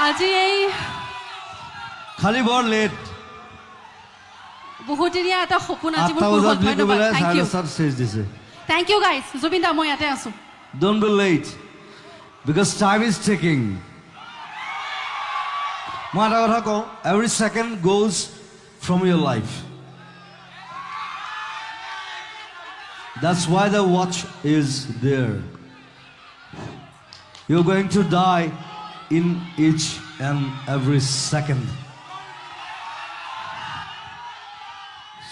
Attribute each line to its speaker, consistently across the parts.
Speaker 1: আজি এই
Speaker 2: খালি বৰ লেট
Speaker 1: বহুত দিনীয়া এটা সপোন আজি মোৰ পূৰ হ'ল ধন্যবাদ থ্যাংক ইউ গাইজ জুবিন দা মই ইয়াতে আছো
Speaker 2: Don't be late because time is ticking. মই এটা কথা কওঁ every second goes from your life. That's why the watch is there. You're going to die in each and every second.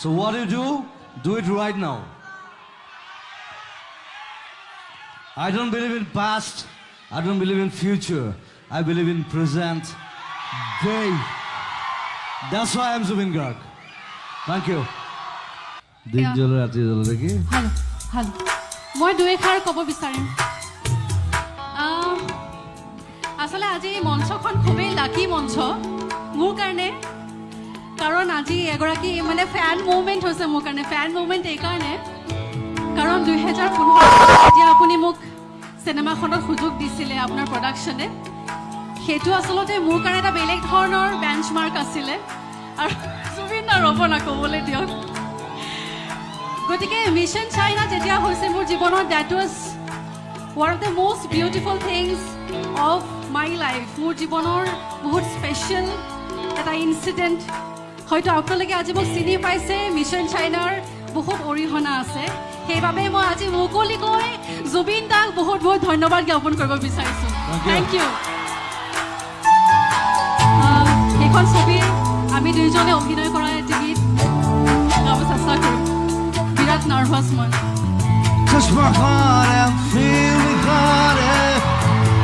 Speaker 2: So what do it right now. I don't believe in past, I don't believe in future, I believe in present day. That's why I'm Zubin Garg. Thank you. Din jole rati jole dekhi.
Speaker 1: Hello. Moi duwe khar kobo bisarim. Asale aji monchokhon khube lucky moncho mur karne karon aji egoraki mane fan movement hoise mur karne fan movement ei karne karon 2015 যেতিয়া আপুনি মোক সিনেমাখনত সুযোগ দিছিলে আপোনাৰ প্ৰডাকশনে হেতু আসলতে মোৰ কাৰণে এটা বেলেগ ধৰণৰ বেঞ্চমাৰ্ক আছিল আৰু জুবিন না ৰব না কবলে দিয়ক গতিকে মিশন চাইনা যেতিয়া হৈছে মোৰ জীৱনত that was one of the most beautiful things of my life মোৰ জীৱনৰ বহুত স্পেশাল এটা ইনসিডেন্ট হয়তো আপোনালোকে আজি মোক চিনি পাইছে মিশন চাইনাৰ বহুত অৰিহণা আছে সেইবাবে মই আজি মুকলিকৈ জুবিন দাক বহুত বহুত ধন্যবাদ জ্ঞাপন কৰিব বিচাৰিছো থ্যাংক ইউ এখন ছবি আমি দুইজনে অভিনয় কৰা টিভিত গাব চেষ্টা কৰিম বিৰাট নাৰ্ভাছ মই
Speaker 2: Touch my heart and feel me heart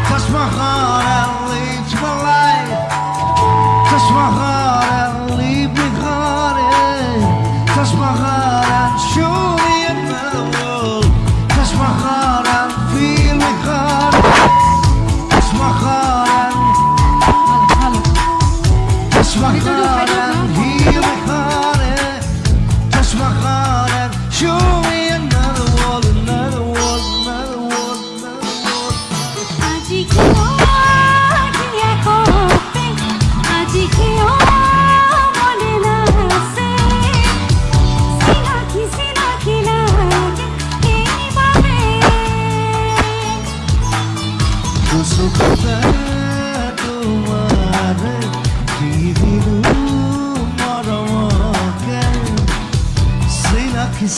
Speaker 2: Touch my heart and lead to my life Touch my heart and leave me heart Touch my heart and show me another world Touch my heart and feel me heart Touch my heart and Touch my heart and heal me heart Touch my heart and show me another world Another world, another world, another world
Speaker 1: Aji kiyo kiya kote Aji kiyo mone na se Sinaki lage ei babe
Speaker 2: Kusukta tumhare kidilu maramoke Sinaki